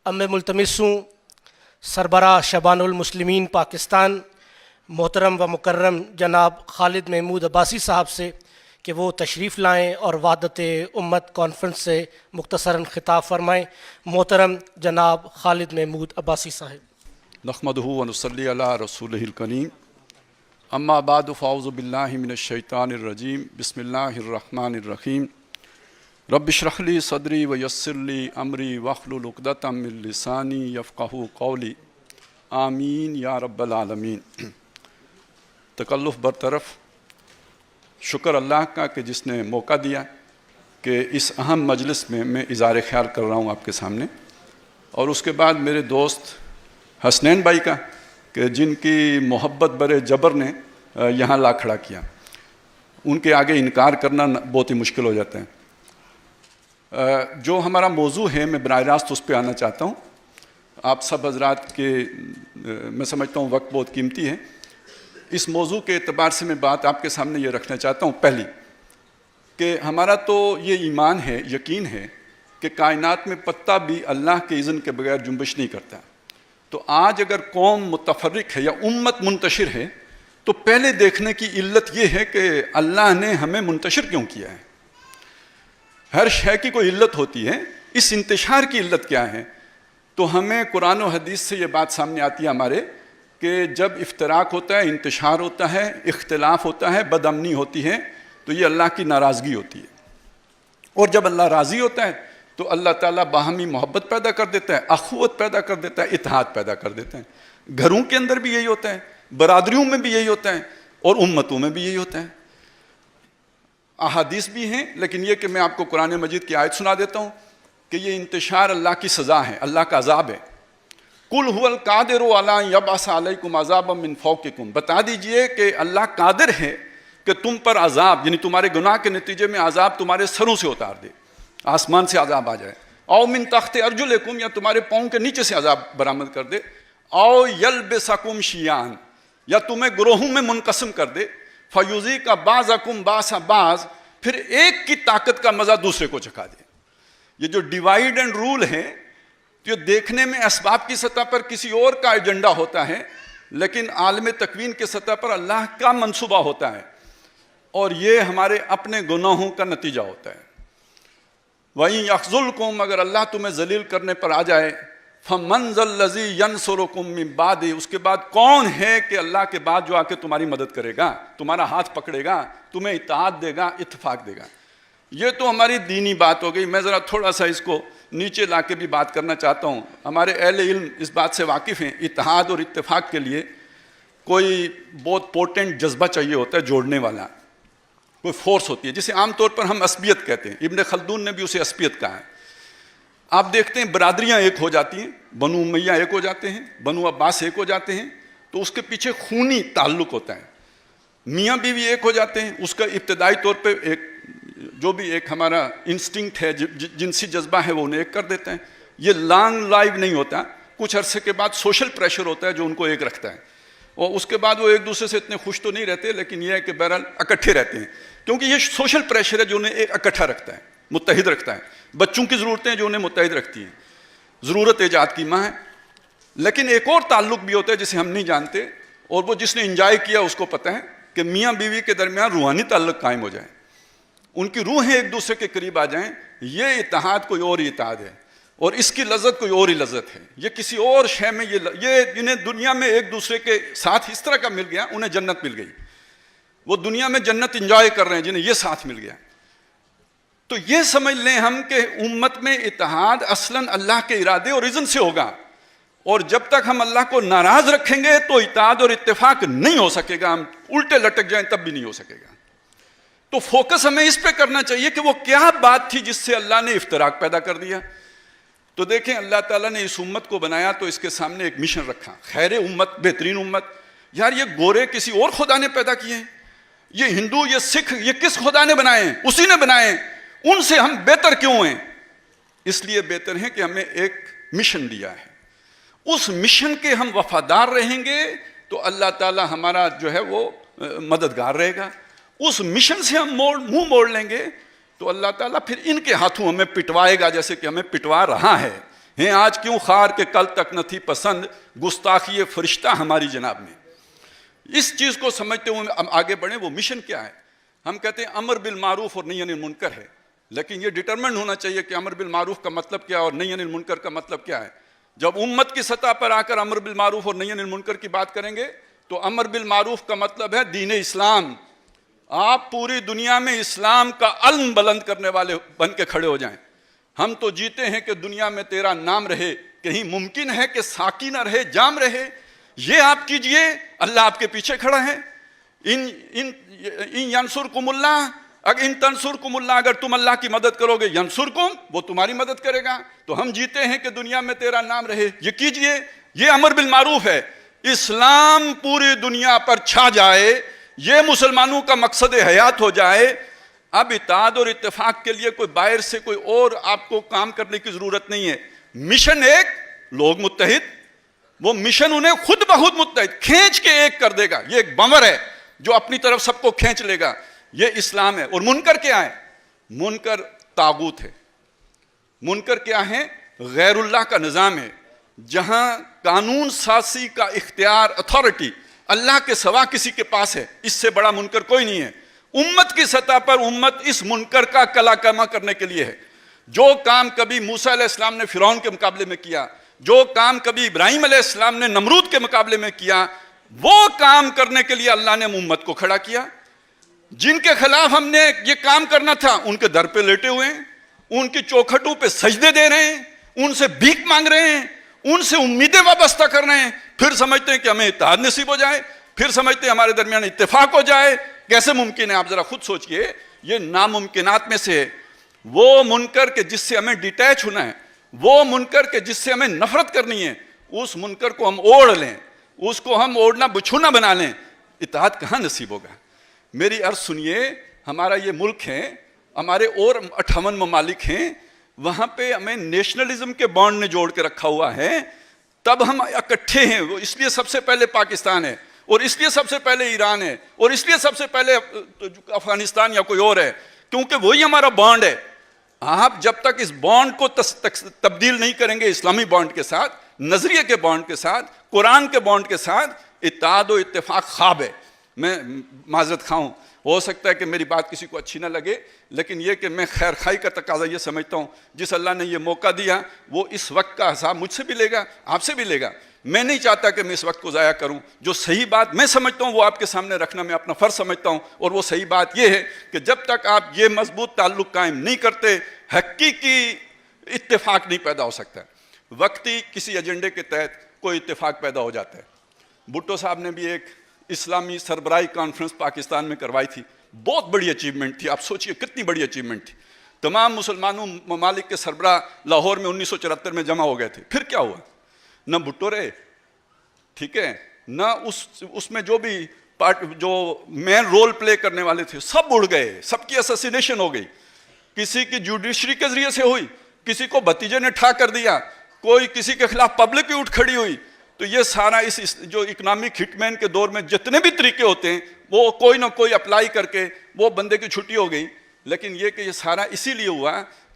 अब मैं मुल्तमिस हूँ सरबराह शबानुल मुस्लिमीन पाकिस्तान मोहतरम व मुकर्रम जनाब खालिद महमूद अब्बासी साहब से कि वो तशरीफ़ लाएँ और वहदत उम्मत कॉन्फ्रेंस से मुख्तसरन खिताब फरमाएँ। मोहतरम जनाब खालिद महमूद अब्बासी साहब। नहमदुहु व नुसल्ली अला रसूलिहिल करीम अम्मा बाद फ़ाऊज़ु बिल्लाहि मिनश शैतानिर रजीम बिस्मिल्लाहिर रहमानिर रहीम रब्बि इश्रह ली सदरी व यस्सिर ली अमरी वहलुल उक़दतम मिन लिसानी यफ़क़हू क़ौली आमीन या रब्बल आलमीन। तकल्लुफ़ बरतरफ़, शुक्र अल्लाह का कि जिसने मौका दिया कि इस अहम मजलिस में मैं इज़हार ख्याल कर रहा हूँ आपके सामने, और उसके बाद मेरे दोस्त हसनैन भाई का कि जिनकी मोहब्बत बरे जबर ने यहाँ ला खड़ा किया। उनके आगे इनकार करना बहुत ही मुश्किल हो जाता है। जो हमारा मौजू है मैं बराह रास्त उस पर आना चाहता हूँ। आप सब हजरात के मैं समझता हूँ वक्त बहुत कीमती है। इस मौजू के एतबार से मैं बात आपके सामने ये रखना चाहता हूँ। पहली कि हमारा तो ये ईमान है, यकीन है कि कायनात में पत्ता भी अल्लाह के इज़्न के बगैर जुम्बिश नहीं करता। तो आज अगर कौम मुतफर्रिक है या उम्मत मुंतशिर है तो पहले देखने की इल्लत ये है कि अल्लाह ने हमें मुंतशिर क्यों किया है। हर शय की कोई इल्लत होती है, इस इंतशार की इल्लत क्या है। तो हमें कुरान और हदीस से ये बात सामने आती है हमारे कि जब इफ्तराक होता है, इंतशार होता है, इख्तिलाफ होता है, बदअमनी होती है, तो ये अल्लाह की नाराज़गी होती है। और जब अल्लाह राज़ी होता है तो अल्लाह ताला बाहमी मोहब्बत पैदा कर देता है, अखुवत पैदा कर देता है, इत्तेहाद पैदा कर देता है। घरों के अंदर भी यही होता है, बरादरियों में भी यही होता है, और उम्मतों में भी यही होता है। अहादीस भी हैं, लेकिन ये कि मैं आपको कुरान मजीद की आयत सुना देता हूँ कि ये इंतशार अल्लाह की सज़ा है, अल्लाह का अज़ाब है। कुल हुवल कादिरु अला यबअस अलैकुम अज़ाबम मिन फौकिकुम, बता दीजिए कि अल्लाह कादिर है कि तुम पर अज़ाब, यानी तुम्हारे गुनाह के नतीजे में अज़ाब तुम्हारे सरों से उतार दे, आसमान से अज़ाब आ जाए। औ मिन तख्त अर्जुलिकुम, या तुम्हारे पाँव के नीचे से अज़ाब बरामद कर दे। औ यल्बिसकुम शियान, या तुम्हें ग्रोहों में मुनक़सिम कर दे। फयूज़ी का बाज़कुम बासा बाज़, फिर एक की ताकत का मज़ा दूसरे को चखा दे। ये जो डिवाइड एंड रूल है, तो ये देखने में असबाब की सतह पर किसी और का एजेंडा होता है, लेकिन आलम तकवीन के सतह पर अल्लाह का मंसूबा होता है, और ये हमारे अपने गुनाहों का नतीजा होता है। वहीं यख्ज़ुलकुम, अगर अल्लाह तुम्हें जलील करने पर आ जाए, फमन ज़ल्लज़ी यंसुरुकुम मिन बादी, उसके बाद कौन है कि अल्लाह के बाद जो आके तुम्हारी मदद करेगा, तुम्हारा हाथ पकड़ेगा, तुम्हें इत्तेहाद देगा, इत्तेफाक देगा। ये तो हमारी दीनी बात हो गई। मैं ज़रा थोड़ा सा इसको नीचे ला के भी बात करना चाहता हूँ। हमारे अहले इल्म इस बात से वाकिफ़ हैं, इत्तेहाद और इत्तेफाक के लिए कोई बहुत पोटेंट जज्बा चाहिए होता है, जोड़ने वाला कोई फोर्स होती है, जिसे आमतौर पर हम असबियत कहते हैं। इब्न खल्दून ने भी उसे असबियत कहा है। आप देखते हैं बरादरियाँ एक हो जाती हैं, बनु उमैया एक हो जाते हैं, बनु अब्बास एक हो जाते हैं, तो उसके पीछे खूनी ताल्लुक़ होता है। मियाँ बीवी एक हो जाते हैं, उसका इब्तदाई तौर पे एक जो भी एक हमारा इंस्टिंक्ट है, जिनसी जज्बा है, वो उन्हें एक कर देते हैं। ये लॉन्ग लाइव नहीं होता, कुछ अरसे के बाद सोशल प्रेशर होता है जो उनको एक रखता है, और उसके बाद वो एक दूसरे से इतने खुश तो नहीं रहते, लेकिन यह है कि बहरहाल इकट्ठे रहते हैं, क्योंकि ये सोशल प्रेशर है जो उन्हें एक इकट्ठा रखता है, मुत्तहिद रखता है। बच्चों की ज़रूरतें हैं जो उन्हें मुत्तहिद रखती हैं, ज़रूरत ईजाद की माँ है। लेकिन एक और ताल्लुक़ भी होता है जिसे हम नहीं जानते, और वो जिसने इंजॉय किया उसको पता है कि मियाँ बीवी के दरमियान रूहानी ताल्लुक़ कायम हो जाए, उनकी रूहें एक दूसरे के करीब आ जाएं। ये इत्तेहाद कोई और ही इत्तेहाद है, और इसकी लज़्ज़त कोई और ही लज़्ज़त है। ये किसी और शय में ये इन्हें दुनिया में एक दूसरे के साथ इस तरह का मिल गया, उन्हें जन्नत मिल गई। वो दुनिया में जन्नत इंजॉय कर रहे हैं जिन्हें ये साथ मिल गया। तो ये समझ लें हम कि उम्मत में इत्तेहाद असलन अल्लाह के इरादे और इज़्न से होगा, और जब तक हम अल्लाह को नाराज़ रखेंगे तो इत्तेहाद और इत्तेफाक नहीं हो सकेगा। हम उल्टे लटक जाएं तब भी नहीं हो सकेगा। तो फोकस हमें इस पे करना चाहिए कि वो क्या बात थी जिससे अल्लाह ने इफ्तराक पैदा कर दिया। तो देखें, अल्लाह ताला ने इस उम्मत को बनाया तो इसके सामने एक मिशन रखा, खैर उम्मत, बेहतरीन उम्मत। यार ये गोरे किसी और खुदा ने पैदा किए हैं, ये हिंदू, ये सिख, ये किस खुदा ने बनाए हैं? उसी ने बनाए हैं। उनसे हम बेहतर क्यों हैं? इसलिए बेहतर हैं कि हमें एक मिशन दिया है, उस मिशन के हम वफादार रहेंगे तो अल्लाह ताला हमारा जो है वो मददगार रहेगा। उस मिशन से हम मुंह मोड़ लेंगे तो अल्लाह ताला फिर इनके हाथों हमें पिटवाएगा, जैसे कि हमें पिटवा रहा है। ہیں آج کیوں خار کہ کل تک نہ تھی پسند گستاخی فرشتہ ہماری جناب میں. اس چیز کو سمجھتے ہوئے ہم آگے بڑھیں. وہ مشن کیا ہے؟ ہم کہتے ہیں امر بالمعروف اور نہی عن المنکر ہے، لیکن یہ ڈٹرمنٹ ہونا چاہیے کہ امر بالمعروف کا مطلب کیا ہے اور نہی عن المنکر کا مطلب کیا ہے. جب امت کی سطح پر آ کر امر بالمعروف اور نہی عن المنکر کی بات کریں گے تو امر بالمعروف کا مطلب ہے دین اسلام. آپ پوری دنیا میں اسلام کا علم بلند کرنے والے بن کے کھڑے ہو جائیں. ہم تو جیتے ہیں کہ دنیا میں تیرا نام رہے، کہیں ممکن ہے کہ ساقی نہ رہے، جام رہے. یہ آپ کیجئے، اللہ آپ کے پیچھے کھڑا ہے. ان ینصرکم اللہ، اگر ان تنصرکم اللہ، اگر تم اللہ کی مدد کرو گے، ینصرکم، وہ تمہاری مدد کرے گا. تو ہم جیتے ہیں کہ دنیا میں تیرا نام رہے، یہ کیجئے. یہ امر بالمعروف ہے. اسلام پوری دنیا پر چھا جائے، یہ مسلمانوں کا مقصد حیات ہو جائے. اب اتحاد اور اتفاق کے لیے کوئی باہر سے کوئی اور آپ کو کام کرنے کی ضرورت نہیں ہے. مشن ایک، لوگ متحد. وہ مشن انہیں خود بخود متحد کھینچ کے ایک کر دے گا. یہ ایک بمر ہے جو اپنی طرف سب کو کھینچ لے گا. یہ اسلام ہے. اور منکر کیا ہے؟ منکر طاغوت ہے. منکر کیا ہے؟ غیر اللہ کا نظام ہے، جہاں قانون سازی کا اختیار، اتھارٹی اللہ کے سوا کسی کے پاس ہے. اس سے بڑا منکر کوئی نہیں ہے. امت کی سطح پر امت اس منکر کا کلا کما کرنے کے لیے ہے. جو کام کبھی موسیٰ علیہ السلام نے فرعون کے مقابلے میں کیا، جو کام کبھی ابراہیم علیہ السلام نے نمرود کے مقابلے میں کیا، وہ کام کرنے کے لیے اللہ نے امت کو کھڑا کیا. جن کے خلاف ہم نے یہ کام کرنا تھا ان کے در پہ لیٹے ہوئے ہیں، ان کی چوکھٹوں پہ سجدے دے رہے ہیں، ان سے بھیک مانگ رہے ہیں، ان سے امیدیں وابستہ کر رہے ہیں. پھر سمجھتے ہیں کہ ہمیں اتحاد نصیب ہو جائے، پھر سمجھتے ہیں ہمارے درمیان اتفاق ہو جائے. کیسے ممکن ہے؟ آپ ذرا خود سوچئے. یہ ناممکنات میں سے ہے. وہ منکر کہ جس سے ہمیں ڈیٹیچ ہونا ہے، وہ منکر کہ جس سے ہمیں نفرت کرنی ہے، اس منکر کو ہم اوڑھ لیں، اس کو ہم اوڑھنا بچھونا بنا لیں. اتحاد کہاں نصیب ہوگا؟ میری عرض سنیے. ہمارا یہ ملک ہے، ہمارے اور 58 ممالک ہیں، وہاں پہ ہمیں نیشنلزم کے بانڈ نے جوڑ کے رکھا ہوا ہے. تب ہم اکٹھے ہیں. وہ اس لیے سب سے پہلے پاکستان ہے، اور اس لیے سب سے پہلے ایران ہے، اور اس لیے سب سے پہلے افغانستان یا کوئی اور ہے، کیونکہ وہی ہمارا بانڈ ہے. آپ جب تک اس بانڈ کو تبدیل نہیں کریں گے اسلامی بانڈ کے ساتھ، نظریے کے بانڈ کے ساتھ، قرآن کے بانڈ کے ساتھ، اتحاد و اتفاق خواب ہے. میں معذرت خواہ ہوں، ہو سکتا ہے کہ میری بات کسی کو اچھی نہ لگے، لیکن یہ کہ میں خیر خواہی کا تقاضا یہ سمجھتا ہوں. جس اللہ نے یہ موقع دیا وہ اس وقت کا حساب مجھ سے بھی لے گا، آپ سے بھی لے گا. میں نہیں چاہتا کہ میں اس وقت کو ضائع کروں. جو صحیح بات میں سمجھتا ہوں وہ آپ کے سامنے رکھنا میں اپنا فرض سمجھتا ہوں. اور وہ صحیح بات یہ ہے کہ جب تک آپ یہ مضبوط تعلق قائم نہیں کرتے، حقیقی اتفاق نہیں پیدا ہو سکتا. وقتی کسی ایجنڈے کے تحت کوئی اتفاق پیدا ہو جاتا ہے. بھٹو صاحب نے بھی ایک اسلامی سربراہی کانفرنس پاکستان میں کروائی تھی. بہت بڑی اچیومنٹ تھی. آپ سوچئے کتنی بڑی اچیومنٹ تھی. تمام مسلمانوں ممالک کے سربراہ لاہور میں 1974 میں جمع ہو گئے تھے. پھر کیا ہوا؟ نہ بھٹو رہے، ٹھیک ہے، نہ اس میں جو بھی جو مین رول پلے کرنے والے تھے سب اڑ گئے. سب کی اساسینیشن ہو گئی. کسی کی جوڈیشری کے ذریعے سے ہوئی، کسی کو بھتیجے نے ٹھا کر دیا، کوئی کسی کے خلاف پبلک بھی اٹھ کھڑی ہوئی. تو یہ سارا اس جو اکنامک ہٹ مین کے دور میں جتنے بھی طریقے ہوتے ہیں وہ کوئی نہ کوئی اپلائی کر کے وہ بندے کی چھٹی ہو گئی. لیکن یہ کہ یہ سارا اسی لیے ہوا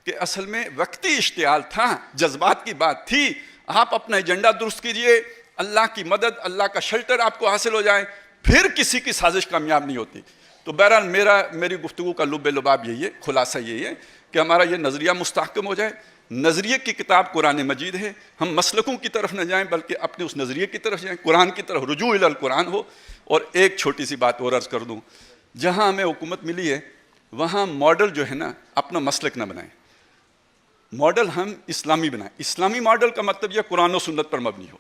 کہ اصل میں وقتی اشتعال تھا، جذبات کی بات تھی. آپ اپنا ایجنڈا درست کیجئے، اللہ کی مدد، اللہ کا شیلٹر آپ کو حاصل ہو جائے، پھر کسی کی سازش کامیاب نہیں ہوتی. تو بہرحال میری گفتگو کا لب لباب یہی ہے، خلاصہ یہی ہے کہ ہمارا یہ نظریہ مستحکم ہو جائے. نظریے کی کتاب قرآن مجید ہے. ہم مسلکوں کی طرف نہ جائیں بلکہ اپنے اس نظریے کی طرف جائیں، قرآن کی طرف رجوع الی القرآن ہو. اور ایک چھوٹی سی بات اور عرض کر دوں، جہاں ہمیں حکومت ملی ہے وہاں ماڈل جو ہے نا اپنا مسلک نہ بنائیں. ماڈل ہم اسلامی بنائیں. اسلامی ماڈل کا مطلب یہ قرآن و سنت پر مبنی ہو.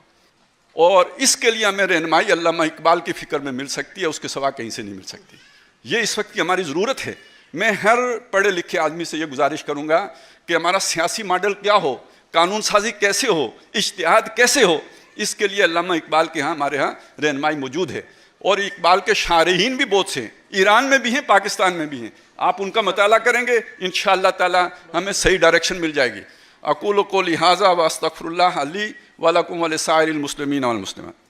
اور اس کے لیے ہمیں رہنمائی علامہ اقبال کی فکر میں مل سکتی ہے، اس کے سوا کہیں سے نہیں مل سکتی. یہ اس وقت کی ہماری ضرورت ہے. میں ہر پڑھے لکھے آدمی سے یہ گزارش کروں گا کہ ہمارا سیاسی ماڈل کیا ہو، قانون سازی کیسے ہو، اجتہاد کیسے ہو. اس کے لیے علامہ اقبال کے ہاں ہمارے ہاں رہنمائی موجود ہے. اور اقبال کے شارحین بھی بہت سے ہیں، ایران میں بھی ہیں، پاکستان میں بھی ہیں. آپ ان کا مطالعہ کریں گے انشاءاللہ تعالی ہمیں صحیح ڈائریکشن مل جائے گی. اقول قولی ھذا واستغفر اللہ لی ولکم ولسائر المسلمین والمسلمات.